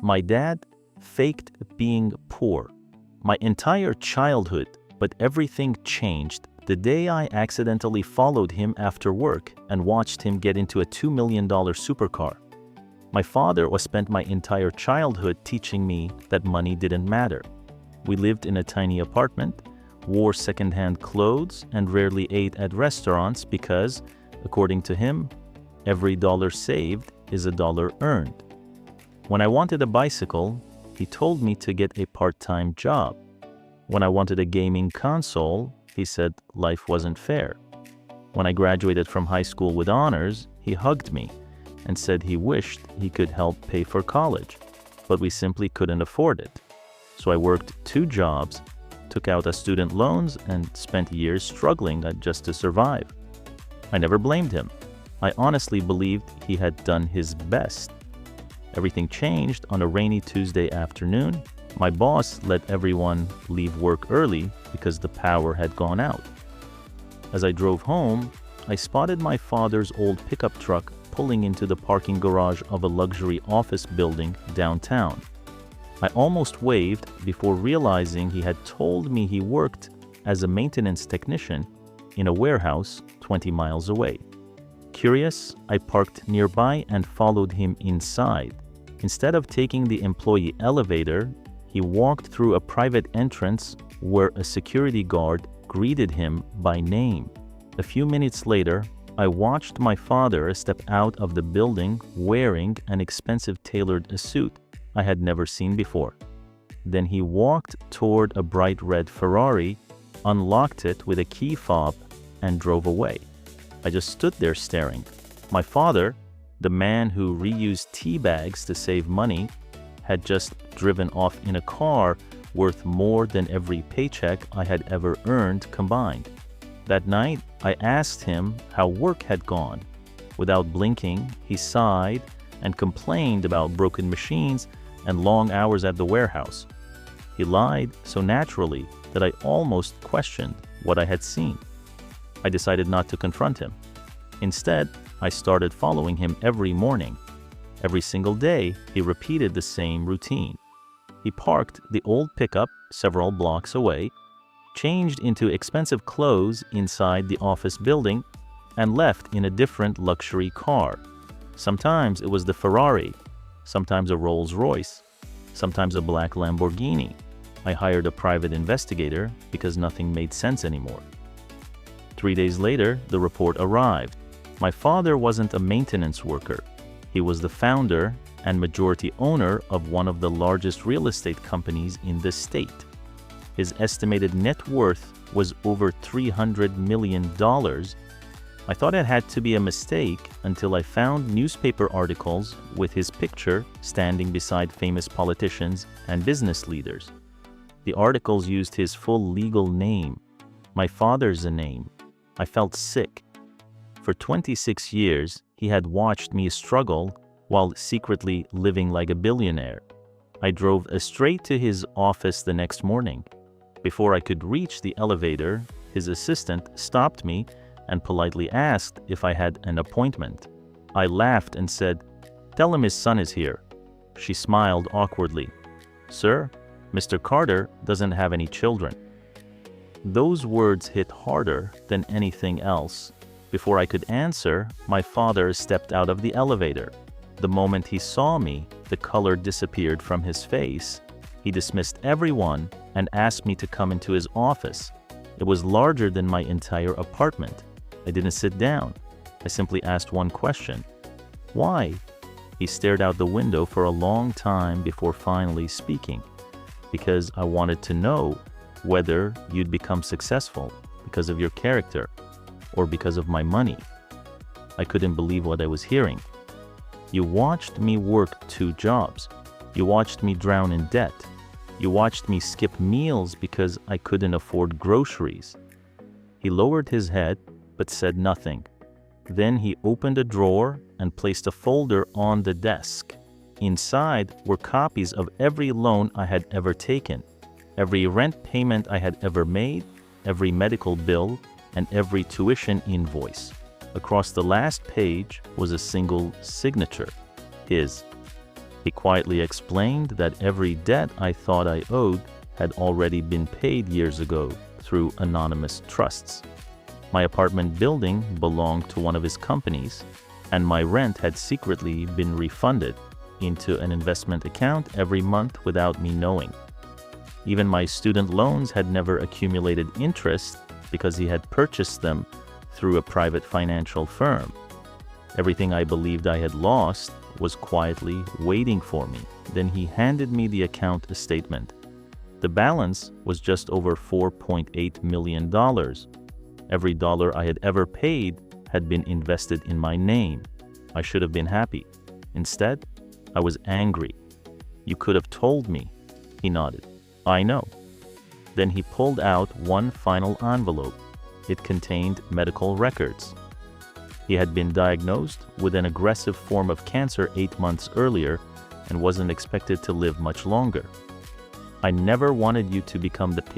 My dad faked being poor my entire childhood, but everything changed the day I accidentally followed him after work and watched him get into a $2 million supercar. My father spent my entire childhood teaching me that money didn't matter. We lived in a tiny apartment, wore secondhand clothes, and rarely ate at restaurants because, according to him, every dollar saved is a dollar earned. When I wanted a bicycle, he told me to get a part-time job. When I wanted a gaming console, he said life wasn't fair. When I graduated from high school with honors, he hugged me and said he wished he could help pay for college, but we simply couldn't afford it. So I worked 2 jobs, took out student loans, and spent years struggling just to survive. I never blamed him. I honestly believed he had done his best. Everything changed on a rainy Tuesday afternoon. My boss let everyone leave work early because the power had gone out. As I drove home, I spotted my father's old pickup truck pulling into the parking garage of a luxury office building downtown. I almost waved before realizing he had told me he worked as a maintenance technician in a warehouse 20 miles away. Curious, I parked nearby and followed him inside. Instead of taking the employee elevator, he walked through a private entrance where a security guard greeted him by name. A few minutes later, I watched my father step out of the building wearing an expensive tailored suit I had never seen before. Then he walked toward a bright red Ferrari, unlocked it with a key fob, and drove away. I just stood there staring. My father, the man who reused tea bags to save money, had just driven off in a car worth more than every paycheck I had ever earned combined. That night, I asked him how work had gone. Without blinking, he sighed and complained about broken machines and long hours at the warehouse. He lied so naturally that I almost questioned what I had seen. I decided not to confront him. Instead, I started following him every morning. Every single day, he repeated the same routine. He parked the old pickup several blocks away, changed into expensive clothes inside the office building, and left in a different luxury car. Sometimes it was the Ferrari, sometimes a Rolls-Royce, sometimes a black Lamborghini. I hired a private investigator because nothing made sense anymore. 3 days later, the report arrived. My father wasn't a maintenance worker. He was the founder and majority owner of one of the largest real estate companies in the state. His estimated net worth was over $300 million. I thought it had to be a mistake until I found newspaper articles with his picture standing beside famous politicians and business leaders. The articles used his full legal name, my father's name. I felt sick. For 26 years, he had watched me struggle while secretly living like a billionaire. I drove straight to his office the next morning. Before I could reach the elevator, his assistant stopped me and politely asked if I had an appointment. I laughed and said, "Tell him his son is here." She smiled awkwardly. "Sir, Mr. Carter doesn't have any children." Those words hit harder than anything else. Before I could answer, my father stepped out of the elevator. The moment he saw me, the color disappeared from his face. He dismissed everyone and asked me to come into his office. It was larger than my entire apartment. I didn't sit down. I simply asked one question. "Why?" He stared out the window for a long time before finally speaking. "Because I wanted to know whether you'd become successful because of your character or because of my money." I couldn't believe what I was hearing. "You watched me work 2 jobs. You watched me drown in debt. You watched me skip meals because I couldn't afford groceries." He lowered his head but said nothing. Then he opened a drawer and placed a folder on the desk. Inside were copies of every loan I had ever taken, every rent payment I had ever made, every medical bill, and every tuition invoice. Across the last page was a single signature, his. He quietly explained that every debt I thought I owed had already been paid years ago through anonymous trusts. My apartment building belonged to one of his companies, and my rent had secretly been refunded into an investment account every month without me knowing. Even my student loans had never accumulated interest because he had purchased them through a private financial firm. Everything I believed I had lost was quietly waiting for me. Then he handed me the account statement. The balance was just over $4.8 million. Every dollar I had ever paid had been invested in my name. I should have been happy. Instead, I was angry. "You could have told me," he nodded. "I know." Then he pulled out one final envelope. It contained medical records. He had been diagnosed with an aggressive form of cancer 8 months earlier and wasn't expected to live much longer. "I never wanted you to become the